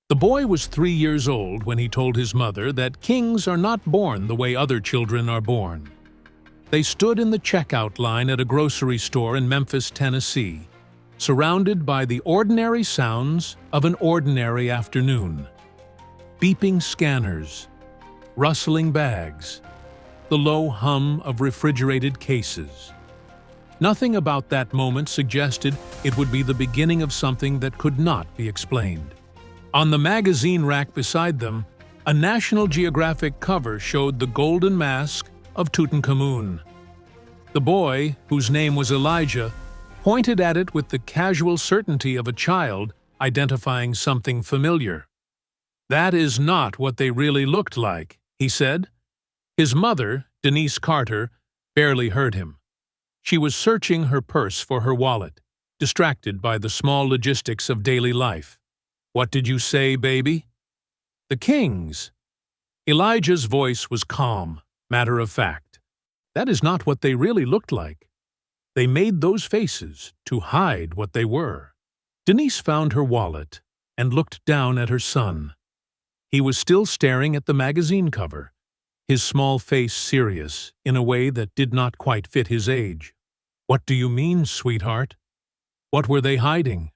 The boy was 3 years old when he told his mother that kings are not born the way other children are born. They stood in the checkout line at a grocery store in Memphis, Tennessee, surrounded by the ordinary sounds of an ordinary afternoon. Beeping scanners, rustling bags, the low hum of refrigerated cases. Nothing about that moment suggested it would be the beginning of something that could not be explained. On the magazine rack beside them, a National Geographic cover showed the golden mask of Tutankhamun. The boy, whose name was Elijah, pointed at it with the casual certainty of a child identifying something familiar. "That is not what they really looked like," he said. His mother, Denise Carter, barely heard him. She was searching her purse for her wallet, distracted by the small logistics of daily life. "What did you say, baby?" "The kings." Elijah's voice was calm, matter of fact. "That is not what they really looked like. They made those faces to hide what they were." Denise found her wallet and looked down at her son. He was still staring at the magazine cover, his small face serious in a way that did not quite fit his age. "What do you mean, sweetheart? What were they hiding?"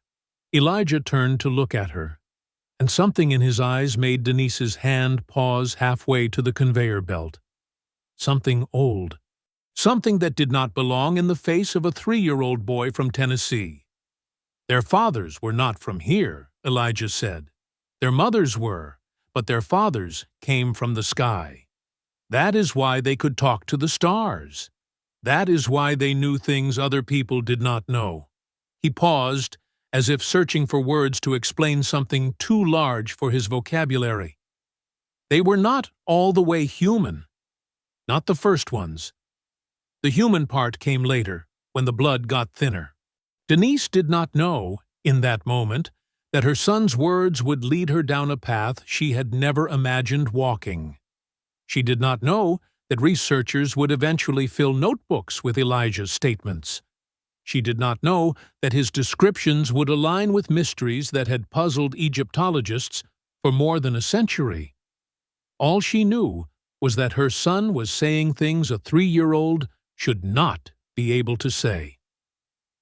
Elijah turned to look at her, and something in his eyes made Denise's hand pause halfway to the conveyor belt. Something old. Something that did not belong in the face of a 3-year-old boy from Tennessee. "Their fathers were not from here," Elijah said. "Their mothers were, but their fathers came from the sky. That is why they could talk to the stars. That is why they knew things other people did not know." He paused, as if searching for words to explain something too large for his vocabulary. "They were not all the way human. Not the first ones. The human part came later, when the blood got thinner." Denise did not know, in that moment, that her son's words would lead her down a path she had never imagined walking. She did not know that researchers would eventually fill notebooks with Elijah's statements. She did not know that his descriptions would align with mysteries that had puzzled Egyptologists for more than a century. All she knew was that her son was saying things a 3-year-old should not be able to say.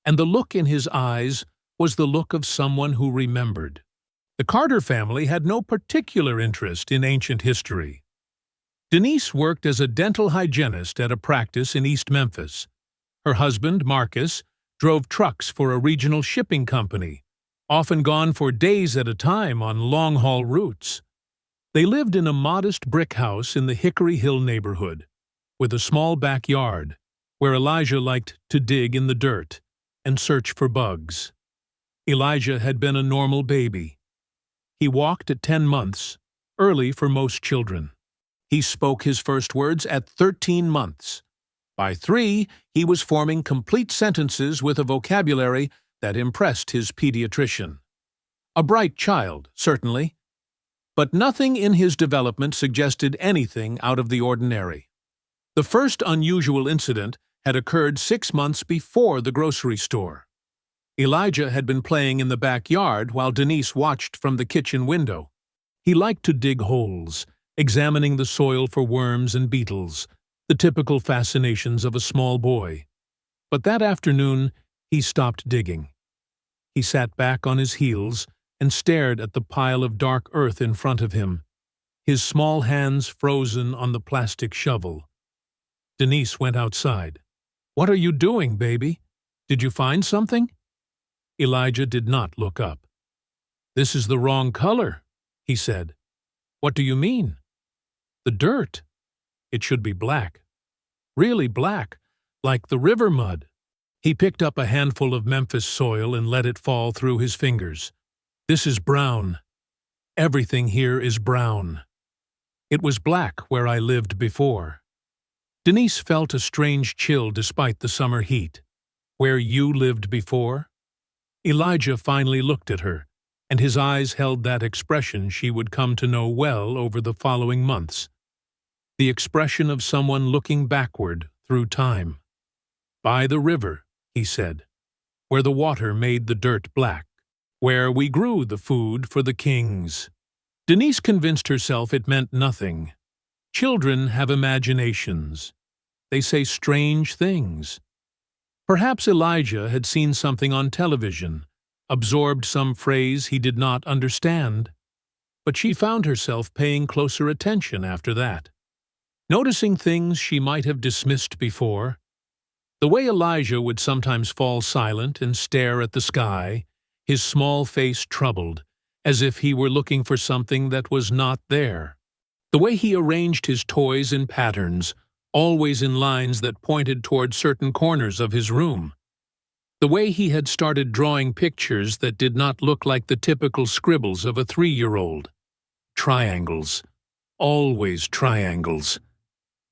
And the look in his eyes was the look of someone who remembered. The Carter family had no particular interest in ancient history. Denise worked as a dental hygienist at a practice in East Memphis. Her husband, Marcus, drove trucks for a regional shipping company, often gone for days at a time on long-haul routes. They lived in a modest brick house in the Hickory Hill neighborhood, with a small backyard, where Elijah liked to dig in the dirt and search for bugs. Elijah had been a normal baby. He walked at 10 months, early for most children. He spoke his first words at 13 months. By 3, he was forming complete sentences with a vocabulary that impressed his pediatrician. A bright child, certainly, but nothing in his development suggested anything out of the ordinary. The first unusual incident had occurred 6 months before the grocery store. Elijah had been playing in the backyard while Denise watched from the kitchen window. He liked to dig holes, examining the soil for worms and beetles, the typical fascinations of a small boy. But that afternoon, he stopped digging. He sat back on his heels and stared at the pile of dark earth in front of him, his small hands frozen on the plastic shovel. Denise went outside. "What are you doing, baby? Did you find something?" Elijah did not look up. "This is the wrong color," he said. "What do you mean?" "The dirt. It should be black. Really black, like the river mud." He picked up a handful of Memphis soil and let it fall through his fingers. "This is brown. Everything here is brown. It was black where I lived before." Denise felt a strange chill despite the summer heat. "Where you lived before?" Elijah finally looked at her, and his eyes held that expression she would come to know well over the following months. The expression of someone looking backward through time. "By the river," he said, "where the water made the dirt black, where we grew the food for the kings." Denise convinced herself it meant nothing. Children have imaginations. They say strange things. Perhaps Elijah had seen something on television, absorbed some phrase he did not understand. But she found herself paying closer attention after that, noticing things she might have dismissed before. The way Elijah would sometimes fall silent and stare at the sky, his small face troubled, as if he were looking for something that was not there. The way he arranged his toys in patterns, always in lines that pointed toward certain corners of his room. The way he had started drawing pictures that did not look like the typical scribbles of a 3-year-old. Triangles. Always triangles.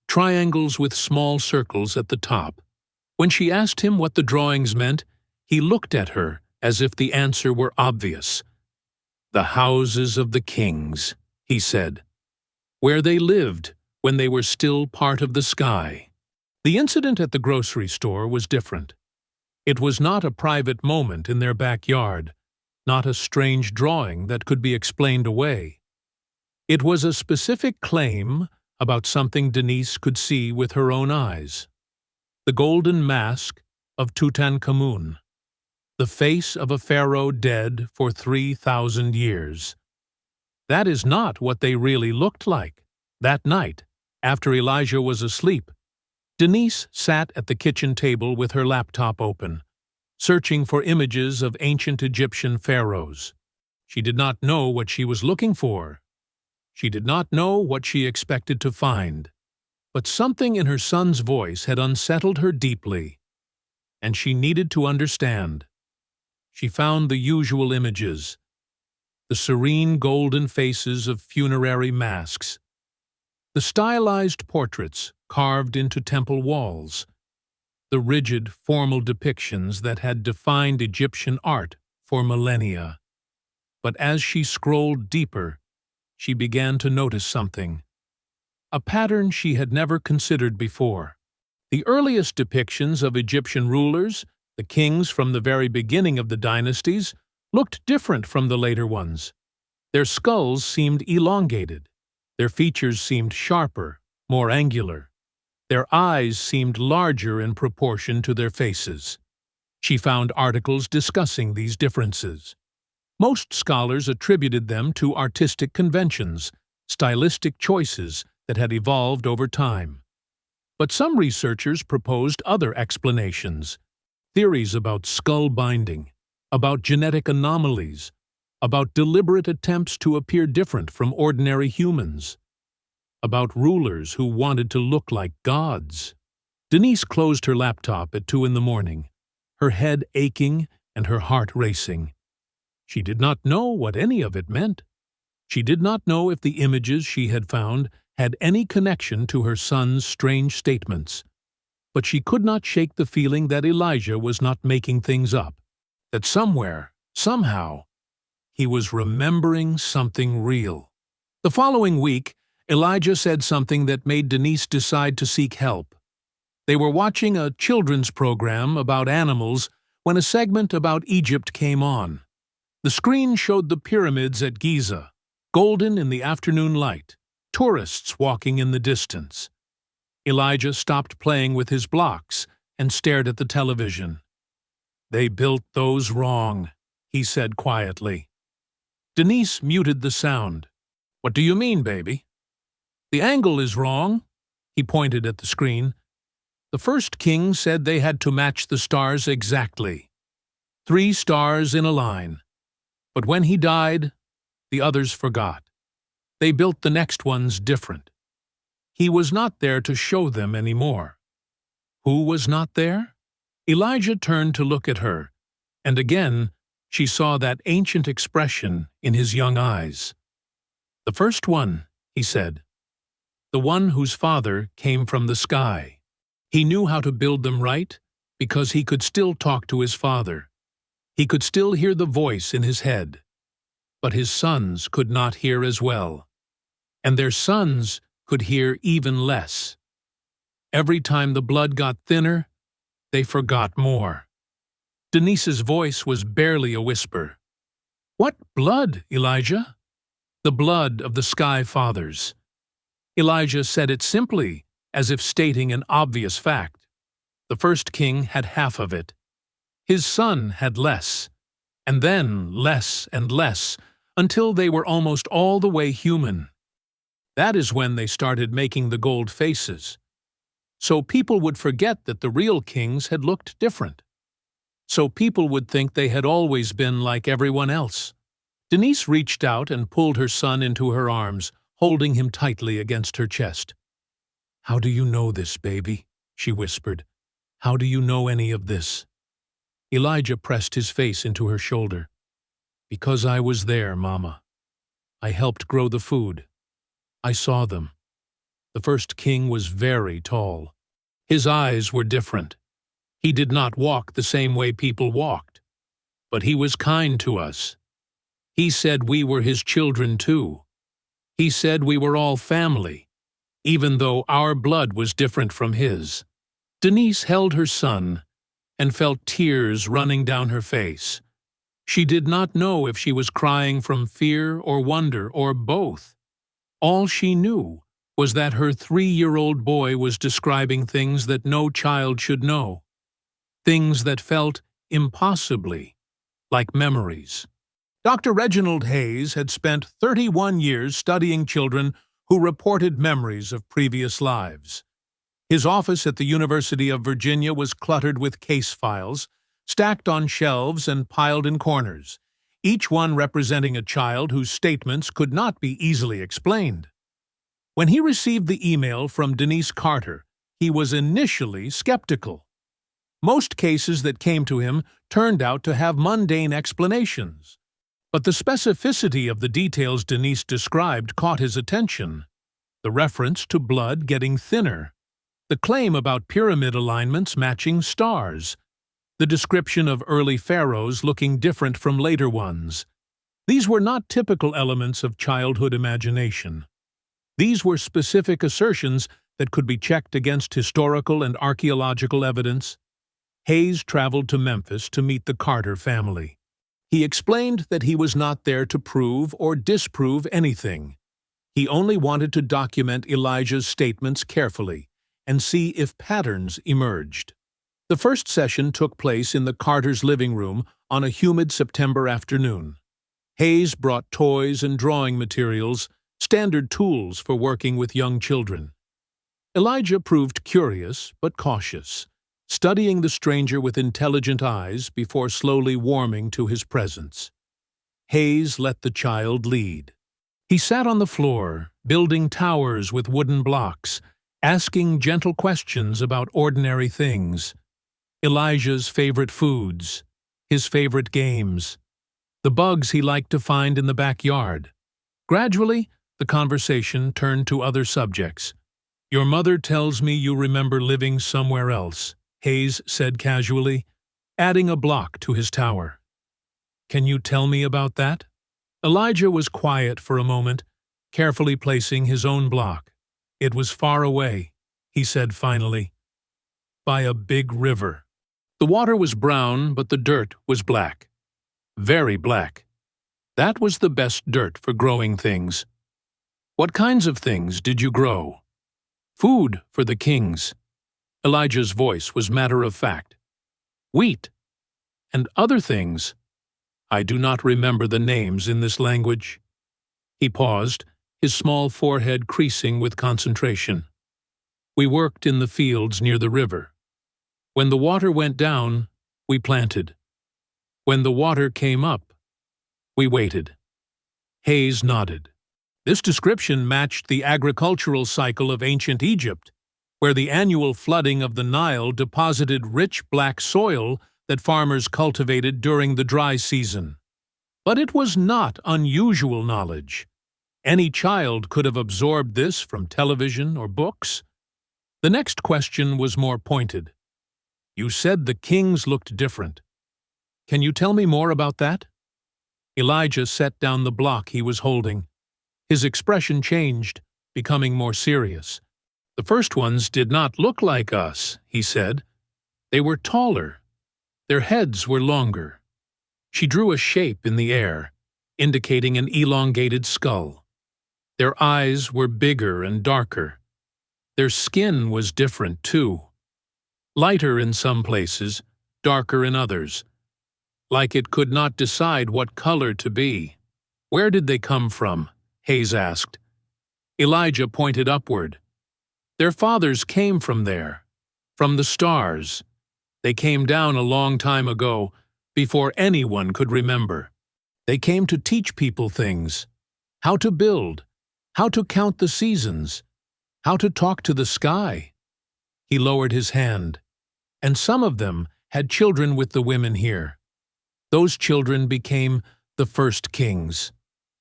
Triangles with small circles at the top. When she asked him what the drawings meant, he looked at her as if the answer were obvious. "The houses of the kings," he said, "where they lived when they were still part of the sky." The incident at the grocery store was different. It was not a private moment in their backyard, not a strange drawing that could be explained away. It was a specific claim about something Denise could see with her own eyes. The golden mask of Tutankhamun. The face of a pharaoh dead for 3,000 years. That is not what they really looked like. That night, after Elijah was asleep, Denise sat at the kitchen table with her laptop open, searching for images of ancient Egyptian pharaohs. She did not know what she was looking for. She did not know what she expected to find. But something in her son's voice had unsettled her deeply, and she needed to understand. She found the usual images, the serene golden faces of funerary masks, the stylized portraits carved into temple walls, the rigid, formal depictions that had defined Egyptian art for millennia. But as she scrolled deeper, she began to notice something. A pattern she had never considered before. The earliest depictions of Egyptian rulers, the kings from the very beginning of the dynasties, looked different from the later ones. Their skulls seemed elongated. Their features seemed sharper, more angular. Their eyes seemed larger in proportion to their faces. She found articles discussing these differences. Most scholars attributed them to artistic conventions, stylistic choices that had evolved over time. But some researchers proposed other explanations, theories about skull binding, about genetic anomalies, about deliberate attempts to appear different from ordinary humans, about rulers who wanted to look like gods. Denise closed her laptop at 2 a.m, her head aching and her heart racing. She did not know what any of it meant. She did not know if the images she had found had any connection to her son's strange statements. But she could not shake the feeling that Elijah was not making things up, that somewhere, somehow, he was remembering something real. The following week, Elijah said something that made Denise decide to seek help. They were watching a children's program about animals when a segment about Egypt came on. The screen showed the pyramids at Giza, golden in the afternoon light, tourists walking in the distance. Elijah stopped playing with his blocks and stared at the television. "They built those wrong," he said quietly. Denise muted the sound. "What do you mean, baby?" "The angle is wrong," he pointed at the screen. "The first king said they had to match the stars exactly. 3 stars in a line. But when he died, the others forgot. They built the next ones different. He was not there to show them anymore." Who was not there? Elijah turned to look at her, and again she saw that ancient expression in his young eyes. "The first one," he said. "The one whose father came from the sky. He knew how to build them right because he could still talk to his father. He could still hear the voice in his head. But his sons could not hear as well. And their sons could hear even less. Every time the blood got thinner, they forgot more." Denise's voice was barely a whisper. "What blood, Elijah?" The blood of the Sky Fathers. Elijah said it simply, as if stating an obvious fact. The first king had half of it. His son had less, and then less and less, until they were almost all the way human. That is when they started making the gold faces. So people would forget that the real kings had looked different. So people would think they had always been like everyone else. Denise reached out and pulled her son into her arms, holding him tightly against her chest. "How do you know this, baby?" she whispered. "How do you know any of this?" Elijah pressed his face into her shoulder. "Because I was there, Mama. I helped grow the food. I saw them. The first king was very tall. His eyes were different. He did not walk the same way people walked. But he was kind to us. He said we were his children too. He said we were all family, even though our blood was different from his." Denise held her son and felt tears running down her face. She did not know if she was crying from fear or wonder or both. All she knew was that her 3-year-old boy was describing things that no child should know, things that felt impossibly like memories. Dr. Reginald Hayes had spent 31 years studying children who reported memories of previous lives. His office at the University of Virginia was cluttered with case files, stacked on shelves and piled in corners, each one representing a child whose statements could not be easily explained. When he received the email from Denise Carter, he was initially skeptical. Most cases that came to him turned out to have mundane explanations. But the specificity of the details Denise described caught his attention. The reference to blood getting thinner, the claim about pyramid alignments matching stars, the description of early pharaohs looking different from later ones. These were not typical elements of childhood imagination. These were specific assertions that could be checked against historical and archaeological evidence. Hayes traveled to Memphis to meet the Carter family. He explained that he was not there to prove or disprove anything. He only wanted to document Elijah's statements carefully and see if patterns emerged. The first session took place in the Carters' living room on a humid September afternoon. Hayes brought toys and drawing materials, standard tools for working with young children. Elijah proved curious but cautious, studying the stranger with intelligent eyes before slowly warming to his presence. Hayes let the child lead. He sat on the floor, building towers with wooden blocks, asking gentle questions about ordinary things. Elijah's favorite foods, his favorite games, the bugs he liked to find in the backyard. Gradually, the conversation turned to other subjects. "Your mother tells me you remember living somewhere else," Hayes said casually, adding a block to his tower. "Can you tell me about that?" Elijah was quiet for a moment, carefully placing his own block. "It was far away," he said finally, "by a big river. The water was brown, but the dirt was black. Very black. That was the best dirt for growing things." "What kinds of things did you grow?" "Food for the kings." Elijah's voice was matter-of-fact. "Wheat. And other things. I do not remember the names in this language." He paused, his small forehead creasing with concentration. "We worked in the fields near the river. When the water went down, we planted. When the water came up, we waited." Hayes nodded. This description matched the agricultural cycle of ancient Egypt, where the annual flooding of the Nile deposited rich black soil that farmers cultivated during the dry season. But it was not unusual knowledge. Any child could have absorbed this from television or books. The next question was more pointed. "You said the kings looked different. Can you tell me more about that?" Elijah set down the block he was holding. His expression changed, becoming more serious. "The first ones did not look like us," he said. "They were taller. Their heads were longer." She drew a shape in the air. indicating an elongated skull. Their eyes were bigger and darker. Their skin was different, too. Lighter in some places, darker in others. Like it could not decide what color to be. "Where did they come from?" Hayes asked. Elijah pointed upward. "Their fathers came from there, from the stars. They came down a long time ago, before anyone could remember. They came to teach people things, how to build, how to count the seasons, how to talk to the sky." He lowered his hand. "And some of them had children with the women here. Those children became the first kings."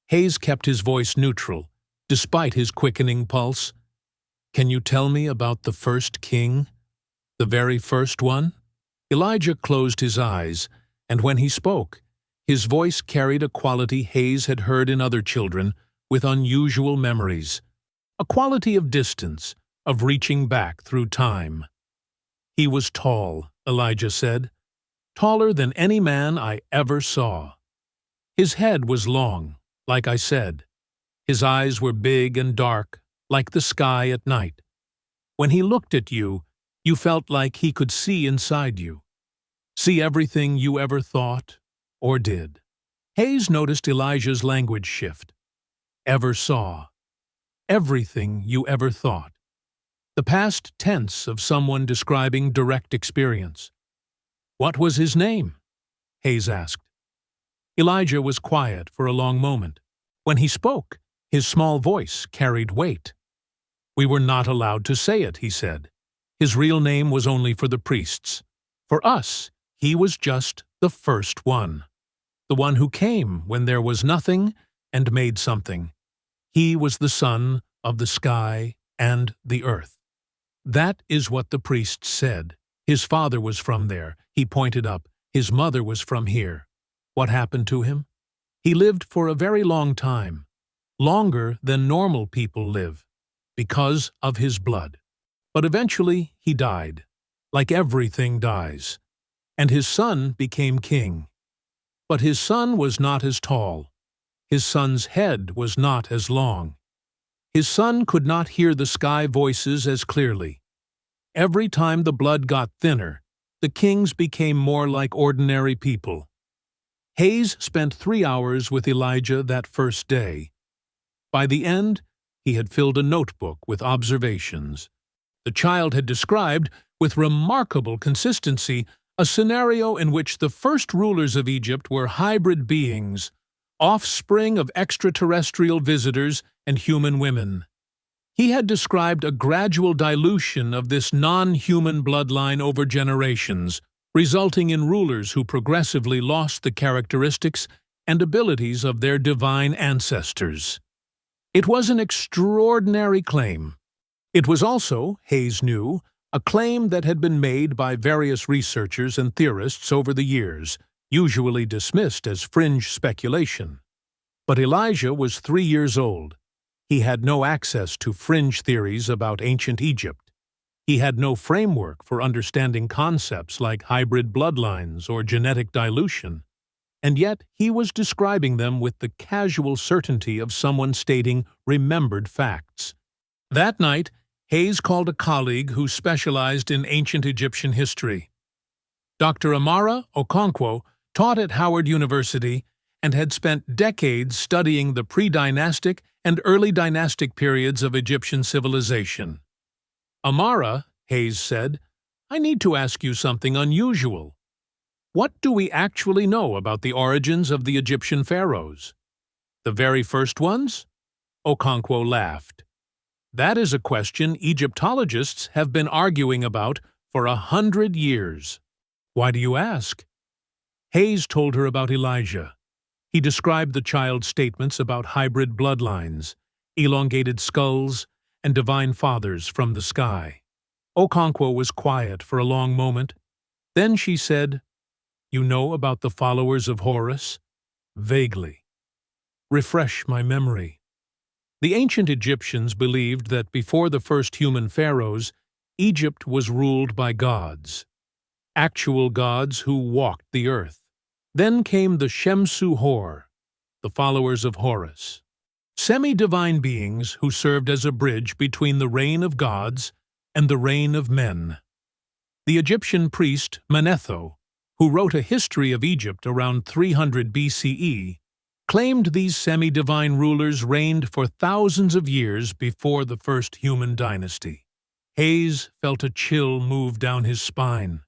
Hayes kept his voice neutral, despite his quickening pulse. "Can you tell me about the first king? The very first one?" Elijah closed his eyes, and when he spoke, his voice carried a quality Hayes had heard in other children with unusual memories, a quality of distance, of reaching back through time. "He was tall," Elijah said, "taller than any man I ever saw. His head was long, like I said. His eyes were big and dark, like the sky at night. When he looked at you, you felt like he could see inside you, see everything you ever thought or did." Hayes noticed Elijah's language shift. "Ever saw. Everything you ever thought." The past tense of someone describing direct experience. "What was his name?" Hayes asked. Elijah was quiet for a long moment. When he spoke, his small voice carried weight. "We were not allowed to say it," he said. "His real name was only for the priests. For us, he was just the first one. The one who came when there was nothing and made something. He was the son of the sky and the earth." That is what the priests said. His father was from there. He pointed up. His mother was from here. What happened to him? He lived for a very long time, longer than normal people live, because of his blood. But eventually he died, like everything dies, and his son became king. But his son was not as tall. His son's head was not as long. His son could not hear the sky voices as clearly. Every time the blood got thinner, the kings became more like ordinary people. Hayes spent 3 hours with Elijah that first day. By the end, he had filled a notebook with observations. The child had described, with remarkable consistency, a scenario in which the first rulers of Egypt were hybrid beings, offspring of extraterrestrial visitors and human women. He had described a gradual dilution of this non-human bloodline over generations, resulting in rulers who progressively lost the characteristics and abilities of their divine ancestors. It was an extraordinary claim. It was also, Hayes knew, a claim that had been made by various researchers and theorists over the years, usually dismissed as fringe speculation. But Elijah was 3 years old. He had no access to fringe theories about ancient Egypt. He had no framework for understanding concepts like hybrid bloodlines or genetic dilution. And yet he was describing them with the casual certainty of someone stating remembered facts. That night, Hayes called a colleague who specialized in ancient Egyptian history. Dr. Amara Okonkwo taught at Howard University and had spent decades studying the pre-dynastic and early dynastic periods of Egyptian civilization. "Amara," Hayes said, "I need to ask you something unusual. What do we actually know about the origins of the Egyptian pharaohs? The very first ones?" Okonkwo laughed. "That is a question Egyptologists have been arguing about for 100 years. Why do you ask?" Hayes told her about Elijah. He described the child's statements about hybrid bloodlines, elongated skulls, and divine fathers from the sky. Okonkwo was quiet for a long moment. Then she said, "You know about the followers of Horus?" "Vaguely." "Refresh my memory." The ancient Egyptians believed that before the first human pharaohs, Egypt was ruled by gods. Actual gods who walked the earth. Then came the Shemsu Hor. the followers of Horus. Semi-divine beings who served as a bridge between the reign of gods and the reign of men. The Egyptian priest Manetho, who wrote a history of Egypt around 300 BCE, claimed these semi-divine rulers reigned for thousands of years before the first human dynasty. Hayes felt a chill move down his spine.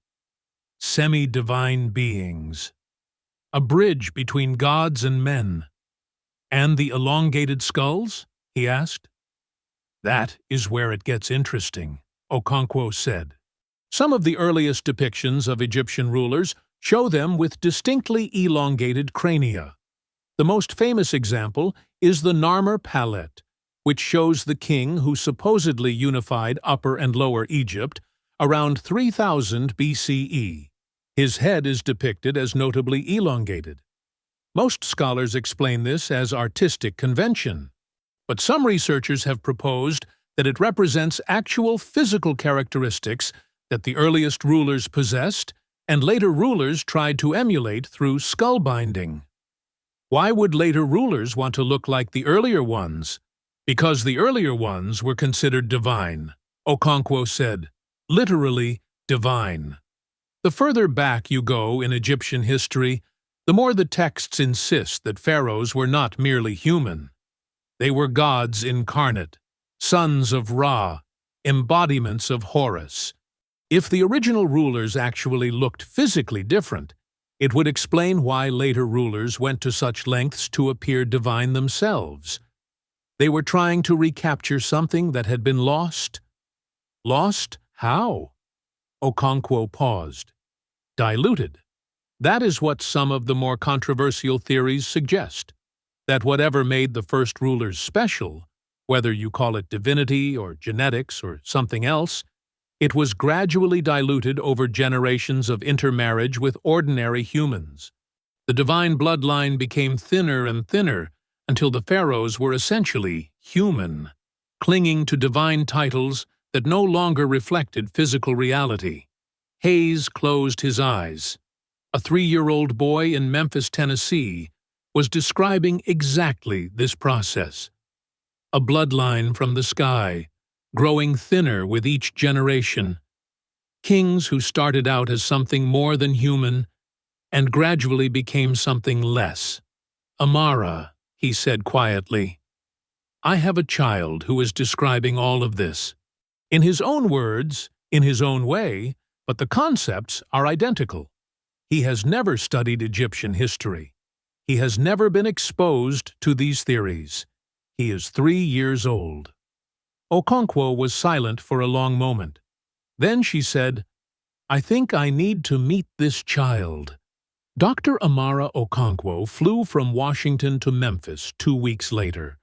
Semi-divine beings. A bridge between gods and men. And the elongated skulls? He asked. That is where it gets interesting, Okonkwo said. Some of the earliest depictions of Egyptian rulers show them with distinctly elongated crania. The most famous example is the Narmer palette, which shows the king who supposedly unified Upper and Lower Egypt around 3000 BCE. His head is depicted as notably elongated. Most scholars explain this as artistic convention, but some researchers have proposed that it represents actual physical characteristics that the earliest rulers possessed and later rulers tried to emulate through skull binding. Why would later rulers want to look like the earlier ones? Because the earlier ones were considered divine, Okonkwo said, literally divine. The further back you go in Egyptian history, the more the texts insist that pharaohs were not merely human. They were gods incarnate, sons of Ra, embodiments of Horus. If the original rulers actually looked physically different, it would explain why later rulers went to such lengths to appear divine themselves. They were trying to recapture something that had been lost. Lost? How? Okonkwo paused. Diluted. That is what some of the more controversial theories suggest, that whatever made the first rulers special, whether you call it divinity or genetics or something else, it was gradually diluted over generations of intermarriage with ordinary humans. The divine bloodline became thinner and thinner until the pharaohs were essentially human, clinging to divine titles that no longer reflected physical reality. Hayes closed his eyes. A 3-year-old boy in Memphis, Tennessee, was describing exactly this process. A bloodline from the sky, growing thinner with each generation. Kings who started out as something more than human and gradually became something less. Amara, he said quietly. I have a child who is describing all of this. In his own words, in his own way, but the concepts are identical. He has never studied Egyptian history. He has never been exposed to these theories. He is 3 years old. Okonkwo was silent for a long moment. Then she said, I think I need to meet this child. Dr. Amara Okonkwo flew from Washington to Memphis 2 weeks later.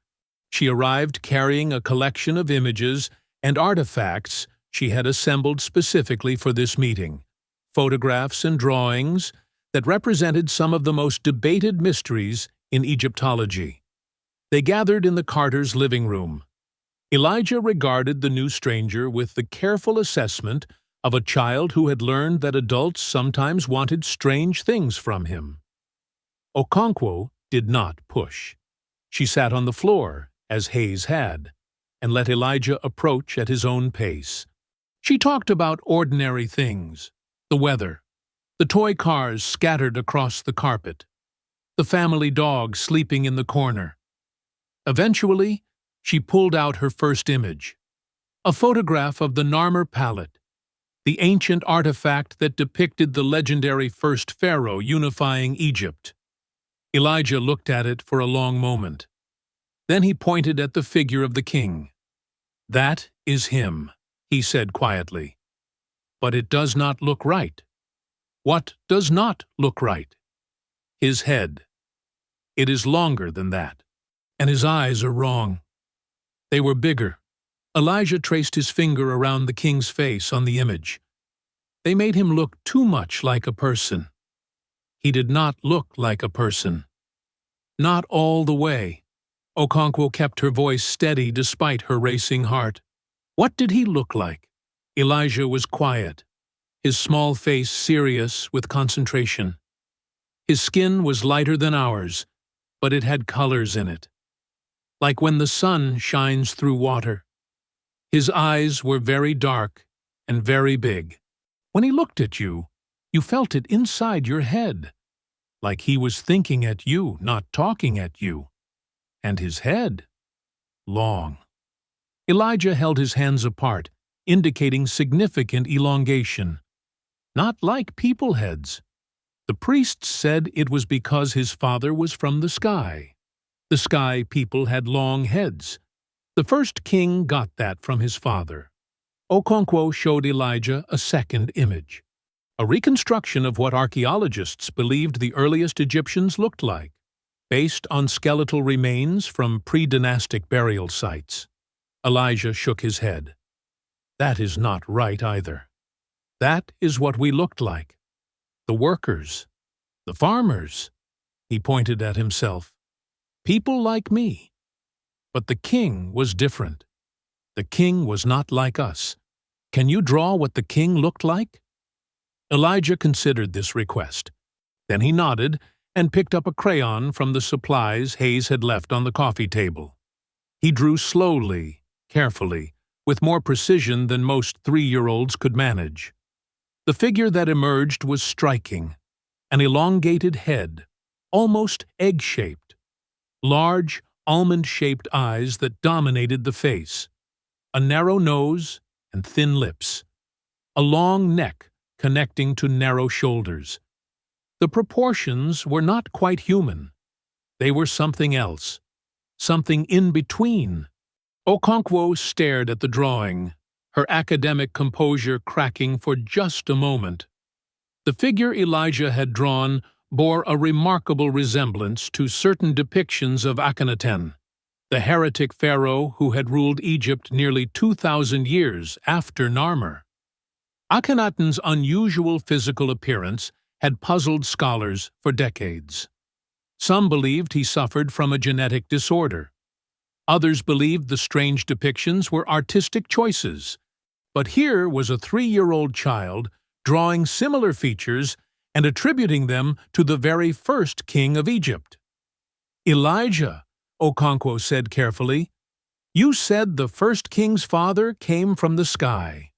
She arrived carrying a collection of images and artifacts she had assembled specifically for this meeting, photographs and drawings that represented some of the most debated mysteries in Egyptology. They gathered in the Carters' living room. Elijah regarded the new stranger with the careful assessment of a child who had learned that adults sometimes wanted strange things from him. Okonkwo did not push. She sat on the floor, as Hayes had, and let Elijah approach at his own pace. She talked about ordinary things, the weather, the toy cars scattered across the carpet, the family dog sleeping in the corner. Eventually, she pulled out her first image, a photograph of the Narmer palette, the ancient artifact that depicted the legendary first pharaoh unifying Egypt. Elijah looked at it for a long moment. Then he pointed at the figure of the king. That is him, he said quietly. But it does not look right. What does not look right? His head. It is longer than that. And his eyes are wrong. They were bigger. Elijah traced his finger around the king's face on the image. They made him look too much like a person. He did not look like a person. Not all the way. Okonkwo kept her voice steady despite her racing heart. What did he look like? Elijah was quiet, his small face serious with concentration. His skin was lighter than ours, but it had colors in it, like when the sun shines through water. His eyes were very dark and very big. When he looked at you, you felt it inside your head, like he was thinking at you, not talking at you. And his head, long. Elijah held his hands apart, indicating significant elongation. Not like people heads. The priests said it was because his father was from the sky. The sky people had long heads. The first king got that from his father. Okonkwo showed Elijah a second image, a reconstruction of what archaeologists believed the earliest Egyptians looked like, based on skeletal remains from pre-dynastic burial sites. Elijah shook his head. That is not right either. That is what we looked like. The workers, the farmers, he pointed at himself. People like me. But the king was different. The king was not like us. Can you draw what the king looked like? Elijah considered this request. Then he nodded and picked up a crayon from the supplies Hayes had left on the coffee table. He drew slowly, carefully, with more precision than most 3-year-olds could manage. The figure that emerged was striking, an elongated head, almost egg-shaped, large, almond-shaped eyes that dominated the face, a narrow nose and thin lips, a long neck connecting to narrow shoulders. The proportions were not quite human. They were something else, something in between. Okonkwo stared at the drawing, her academic composure cracking for just a moment. The figure Elijah had drawn bore a remarkable resemblance to certain depictions of Akhenaten, the heretic pharaoh who had ruled Egypt nearly 2,000 years after Narmer. Akhenaten's unusual physical appearance had puzzled scholars for decades. Some believed he suffered from a genetic disorder. Others believed the strange depictions were artistic choices. But here was a 3-year-old child drawing similar features and attributing them to the very first king of Egypt. Elijah, Okonkwo said carefully, you said the first king's father came from the sky.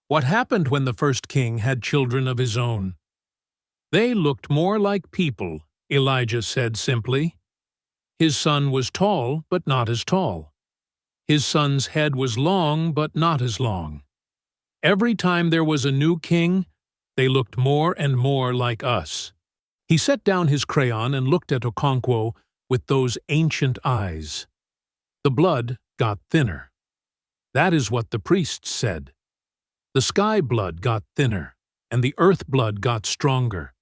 What happened when the first king had children of his own? They looked more like people, Elijah said simply. His son was tall, but not as tall. His son's head was long, but not as long. Every time there was a new king, they looked more and more like us. He set down his crayon and looked at Okonkwo with those ancient eyes. The blood got thinner. That is what the priests said. The sky blood got thinner, and the earth blood got stronger,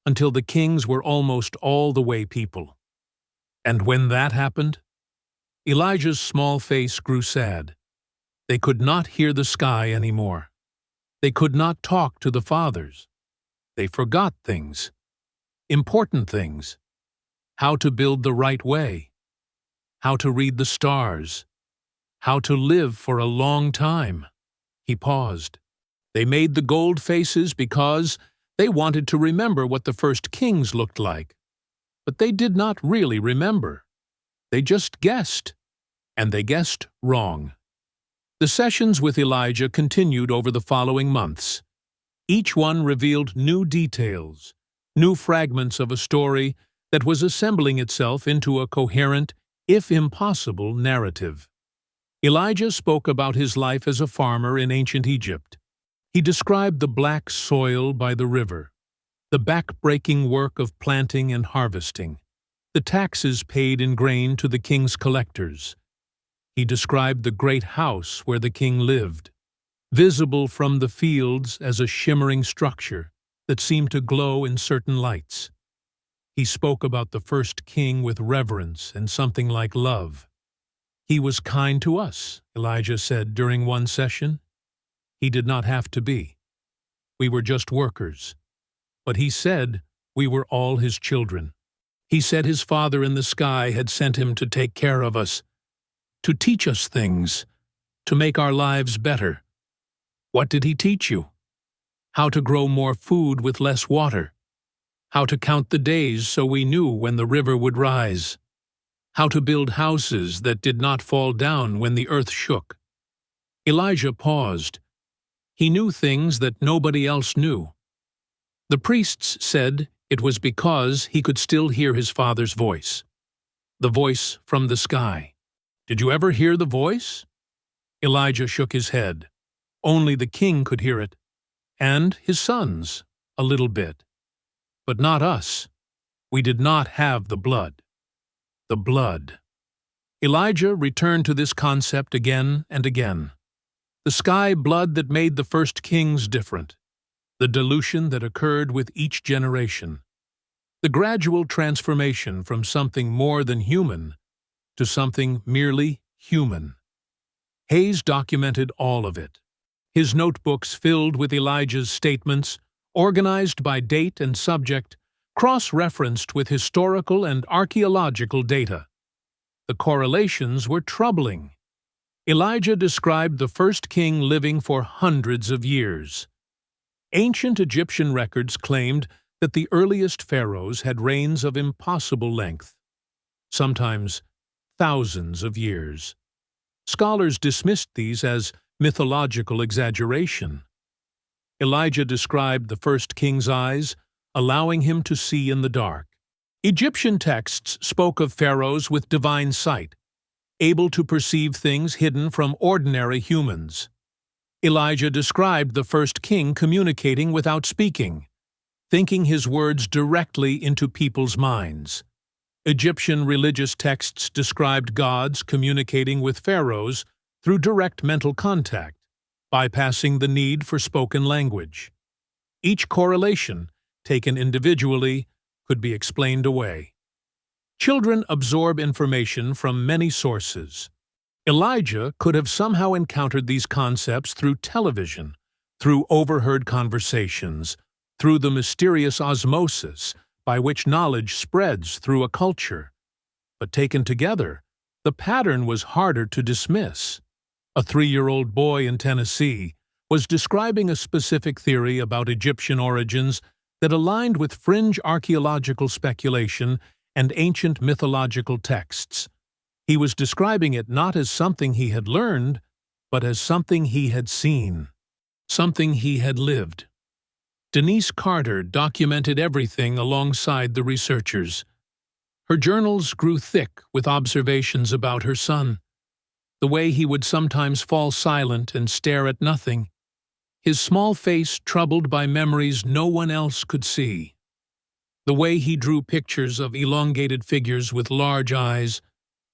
until the kings were almost all the way people. And when that happened, Elijah's small face grew sad. They could not hear the sky anymore. They could not talk to the fathers. They forgot things, important things, how to build the right way, how to read the stars, how to live for a long time. He paused. They made the gold faces because they wanted to remember what the first kings looked like. But they did not really remember. They just guessed, and they guessed wrong. The sessions with Elijah continued over the following months. Each one revealed new details, new fragments of a story that was assembling itself into a coherent, if impossible, narrative. Elijah spoke about his life as a farmer in ancient Egypt. He described the black soil by the river, the back-breaking work of planting and harvesting, the taxes paid in grain to the king's collectors. He described the great house where the king lived, visible from the fields as a shimmering structure that seemed to glow in certain lights. He spoke about the first king with reverence and something like love. He was kind to us, Elijah said during one session. He did not have to be. We were just workers. But he said we were all his children. He said his Father in the sky had sent him to take care of us, to teach us things, to make our lives better. What did he teach you? How to grow more food with less water. how to count the days so we knew when the river would rise, how to build houses that did not fall down when the earth shook. Elijah paused. He knew things that nobody else knew. The priests said it was because he could still hear his father's voice, the voice from the sky. Did you ever hear the voice? Elijah shook his head. Only the king could hear it, and his sons, a little bit. But not us. We did not have the blood. The blood. Elijah returned to this concept again and again. The sky blood that made the first kings different. The dilution that occurred with each generation. The gradual transformation from something more than human to something merely human. Hayes documented all of it. His notebooks filled with Elijah's statements, organized by date and subject, cross-referenced with historical and archaeological data. The correlations were troubling. Elijah described the first king living for hundreds of years. Ancient Egyptian records claimed that the earliest pharaohs had reigns of impossible length, sometimes thousands of years. Scholars dismissed these as mythological exaggeration. Elijah described the first king's eyes, allowing him to see in the dark. Egyptian texts spoke of pharaohs with divine sight, able to perceive things hidden from ordinary humans. Elijah described the first king communicating without speaking, thinking his words directly into people's minds. Egyptian religious texts described gods communicating with pharaohs through direct mental contact, bypassing the need for spoken language. Each correlation, taken individually, could be explained away. Children absorb information from many sources. Elijah could have somehow encountered these concepts through television, through overheard conversations, through the mysterious osmosis by which knowledge spreads through a culture. But taken together, the pattern was harder to dismiss. A 3-year-old boy in Tennessee was describing a specific theory about Egyptian origins that aligned with fringe archaeological speculation and ancient mythological texts. He was describing it not as something he had learned, but as something he had seen, something he had lived. Denise Carter documented everything alongside the researchers. Her journals grew thick with observations about her son, the way he would sometimes fall silent and stare at nothing, his small face troubled by memories no one else could see, the way he drew pictures of elongated figures with large eyes,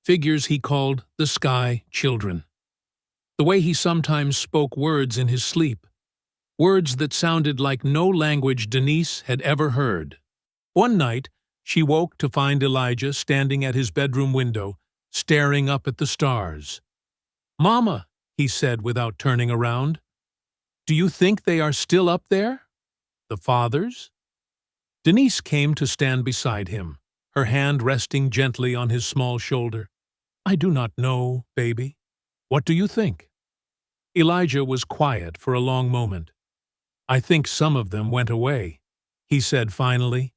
figures he called the sky children, the way he sometimes spoke words in his sleep, words that sounded like no language Denise had ever heard. One night, she woke to find Elijah standing at his bedroom window, staring up at the stars. "Mama," he said without turning around, "do you think they are still up there? The fathers?" Denise came to stand beside him, her hand resting gently on his small shoulder. "I do not know, baby. What do you think?" Elijah was quiet for a long moment. "I think some of them went away," he said finally,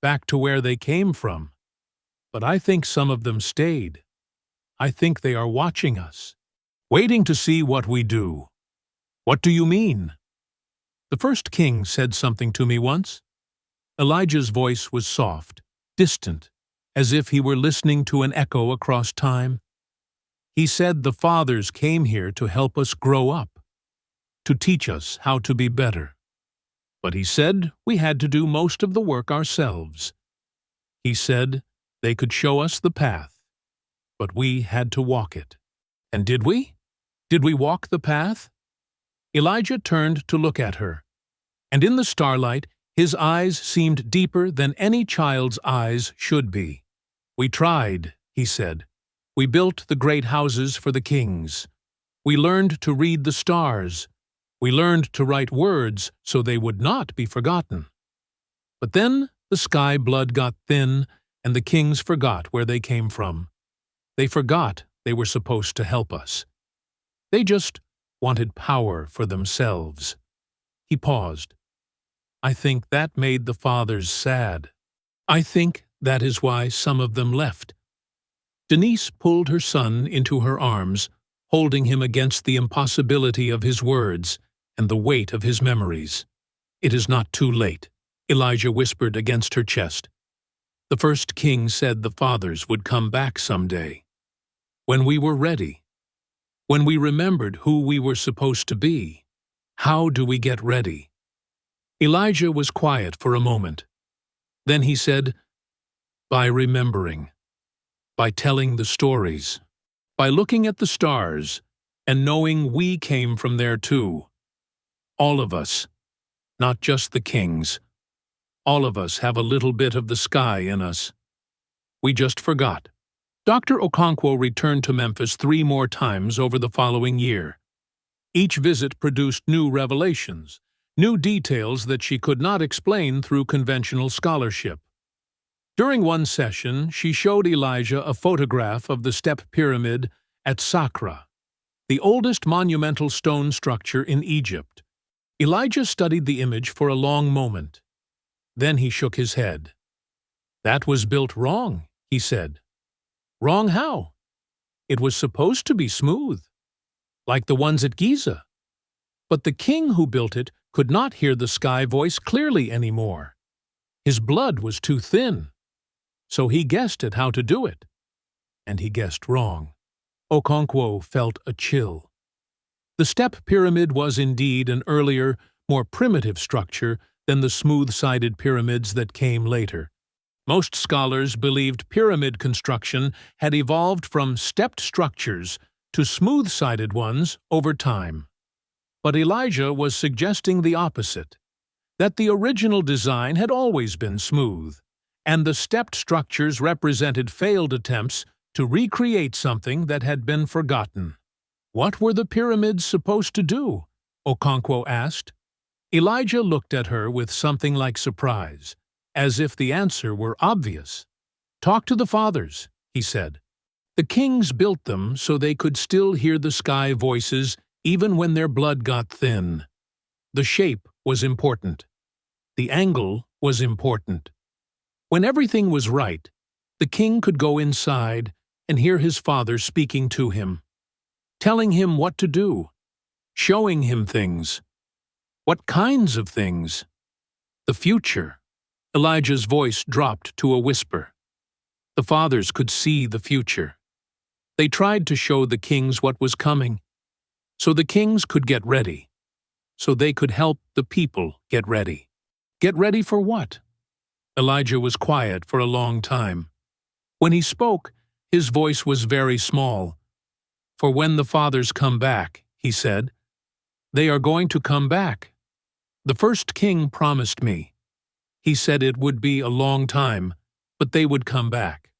"back to where they came from. But I think some of them stayed. I think they are watching us, waiting to see what we do." "What do you mean?" "The first king said something to me once." Elijah's voice was soft, distant, as if he were listening to an echo across time. "He said the fathers came here to help us grow up, to teach us how to be better. But he said we had to do most of the work ourselves. He said they could show us the path, but we had to walk it." "And did we? Did we walk the path?" Elijah turned to look at her, and in the starlight his eyes seemed deeper than any child's eyes should be. "We tried," he said. "We built the great houses for the kings. We learned to read the stars. We learned to write words so they would not be forgotten. But then the sky blood got thin, and the kings forgot where they came from. They forgot they were supposed to help us. They just wanted power for themselves." He paused. I think that made the fathers sad. I think that is why some of them left. Denise pulled her son into her arms, holding him against the impossibility of his words and the weight of his memories. It is not too late, Elijah whispered against her chest. The first king said the fathers would come back someday. When we were ready. When we remembered who we were supposed to be. How do we get ready? Elijah was quiet for a moment. Then he said, by remembering, by telling the stories, by looking at the stars and knowing we came from there too. All of us, not just the kings. All of us have a little bit of the sky in us. We just forgot. Dr. Okonkwo returned to Memphis 3 more times over the following year. Each visit produced new revelations, new details that she could not explain through conventional scholarship. During one session, she showed Elijah a photograph of the Step Pyramid at Saqqara, the oldest monumental stone structure in Egypt. Elijah studied the image for a long moment. Then he shook his head. That was built wrong, he said. Wrong how? It was supposed to be smooth, like the ones at Giza. But the king who built it could not hear the sky voice clearly anymore. His blood was too thin. So he guessed at how to do it. And he guessed wrong. Okonkwo felt a chill. The Step Pyramid was indeed an earlier, more primitive structure than the smooth-sided pyramids that came later. Most scholars believed pyramid construction had evolved from stepped structures to smooth-sided ones over time. But Elijah was suggesting the opposite, that the original design had always been smooth, and the stepped structures represented failed attempts to recreate something that had been forgotten. What were the pyramids supposed to do? Okonkwo asked. Elijah looked at her with something like surprise, as if the answer were obvious. Talk to the fathers, he said. The kings built them so they could still hear the sky voices even when their blood got thin. The shape was important. The angle was important. When everything was right, the king could go inside and hear his father speaking to him, telling him what to do, showing him things. What kinds of things? The future. Elijah's voice dropped to a whisper. The fathers could see the future. They tried to show the kings what was coming, so the kings could get ready, so they could help the people get ready. Get ready for what? Elijah was quiet for a long time. When he spoke, his voice was very small. For when the fathers come back, he said, they are going to come back. The first king promised me. He said it would be a long time, but they would come back.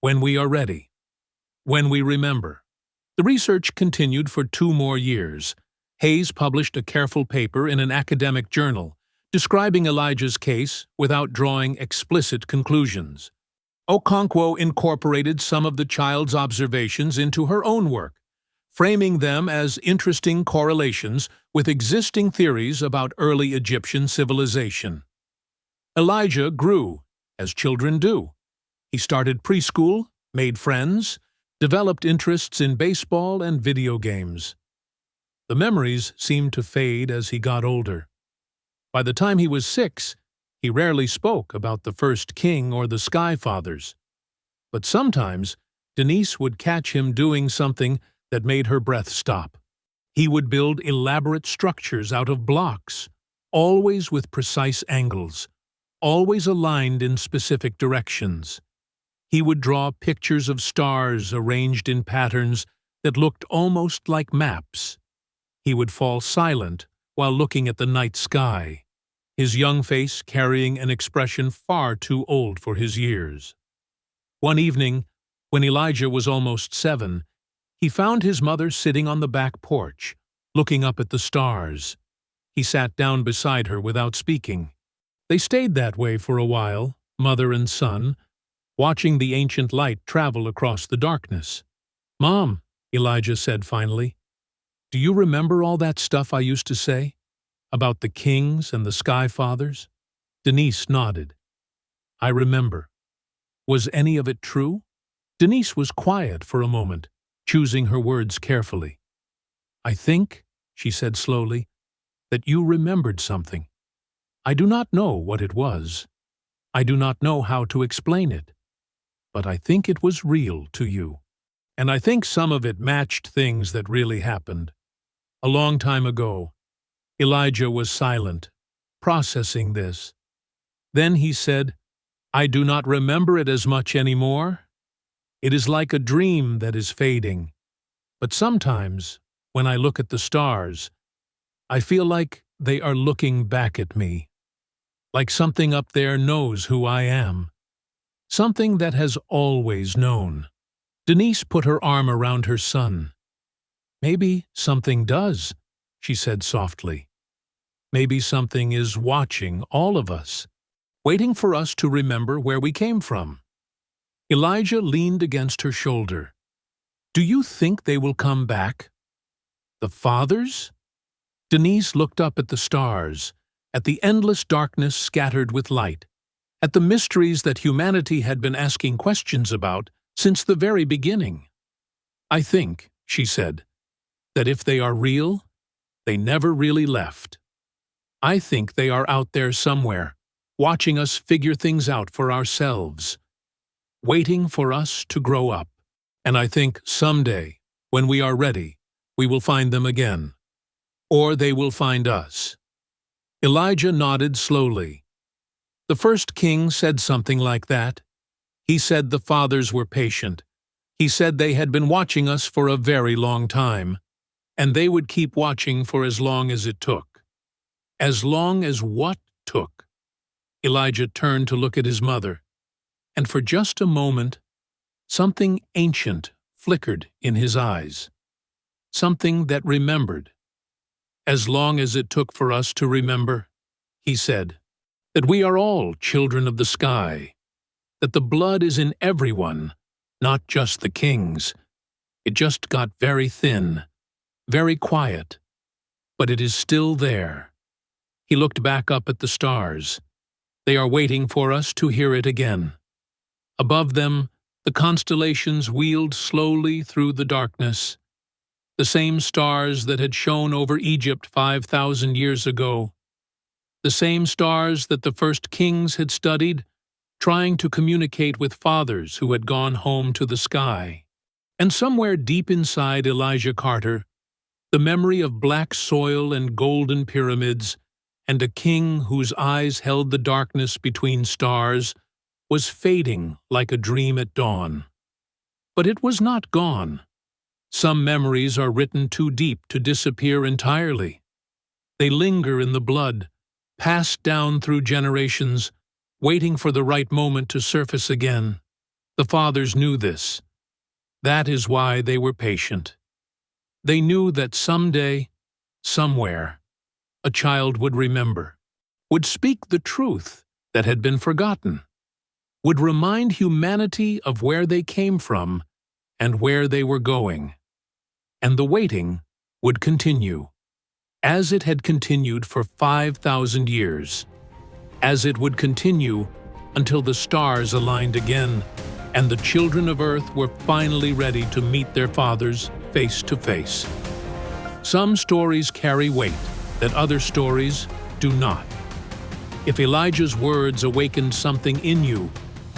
When we are ready. When we remember. The research continued for 2 more years. Hayes published a careful paper in an academic journal, describing Elijah's case without drawing explicit conclusions. Okonkwo incorporated some of the child's observations into her own work, framing them as interesting correlations with existing theories about early Egyptian civilization. Elijah grew, as children do. He started preschool, made friends, developed interests in baseball and video games. The memories seemed to fade as he got older. By the time he was 6, he rarely spoke about the first king or the Sky Fathers. But sometimes, Denise would catch him doing something that made her breath stop. He would build elaborate structures out of blocks, always with precise angles, always aligned in specific directions. He would draw pictures of stars arranged in patterns that looked almost like maps. He would fall silent while looking at the night sky, his young face carrying an expression far too old for his years. One evening, when Elijah was almost 7, he found his mother sitting on the back porch, looking up at the stars. He sat down beside her without speaking. They stayed that way for a while, mother and son, watching the ancient light travel across the darkness. "Mom," Elijah said finally, "do you remember all that stuff I used to say?" About the kings and the sky fathers? Denise nodded. I remember. Was any of it true? Denise was quiet for a moment, choosing her words carefully. I think, she said slowly, that you remembered something. I do not know what it was. I do not know how to explain it. But I think it was real to you. And I think some of it matched things that really happened. A long time ago, Elijah was silent, processing this. Then he said, I do not remember it as much anymore. It is like a dream that is fading. But sometimes, when I look at the stars, I feel like they are looking back at me. Like something up there knows who I am. Something that has always known. Denise put her arm around her son. Maybe something does, she said softly. Maybe something is watching all of us, waiting for us to remember where we came from. Elijah leaned against her shoulder. Do you think they will come back? The fathers? Denise looked up at the stars, at the endless darkness scattered with light, at the mysteries that humanity had been asking questions about since the very beginning. I think, she said, that if they are real, they never really left. I think they are out there somewhere, watching us figure things out for ourselves, waiting for us to grow up. And I think someday, when we are ready, we will find them again. Or they will find us. Elijah nodded slowly. The first king said something like that. He said the fathers were patient. He said they had been watching us for a very long time, and they would keep watching for as long as it took. As long as what took? Elijah turned to look at his mother, and for just a moment, something ancient flickered in his eyes. Something that remembered. As long as it took for us to remember, he said, that we are all children of the sky, that the blood is in everyone, not just the kings. It just got very thin, very quiet, but it is still there. He looked back up at the stars. They are waiting for us to hear it again. Above them, the constellations wheeled slowly through the darkness. The same stars that had shone over Egypt 5,000 years ago. The same stars that the first kings had studied, trying to communicate with fathers who had gone home to the sky. And somewhere deep inside Elijah Carter, the memory of black soil and golden pyramids, and a king whose eyes held the darkness between stars, was fading like a dream at dawn. But it was not gone. Some memories are written too deep to disappear entirely. They linger in the blood, passed down through generations, waiting for the right moment to surface again. The fathers knew this. That is why they were patient. They knew that someday, somewhere, a child would remember, would speak the truth that had been forgotten, would remind humanity of where they came from and where they were going. And the waiting would continue, as it had continued for 5,000 years, as it would continue until the stars aligned again and the children of Earth were finally ready to meet their fathers face to face. Some stories carry weight that other stories do not. If Elijah's words awakened something in you,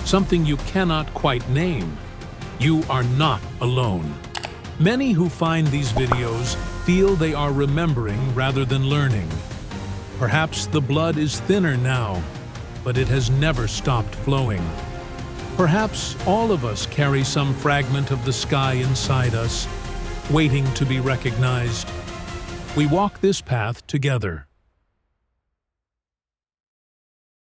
something you cannot quite name, you are not alone. Many who find these videos feel they are remembering rather than learning. Perhaps the blood is thinner now, but it has never stopped flowing. Perhaps all of us carry some fragment of the sky inside us, waiting to be recognized. We walk this path together.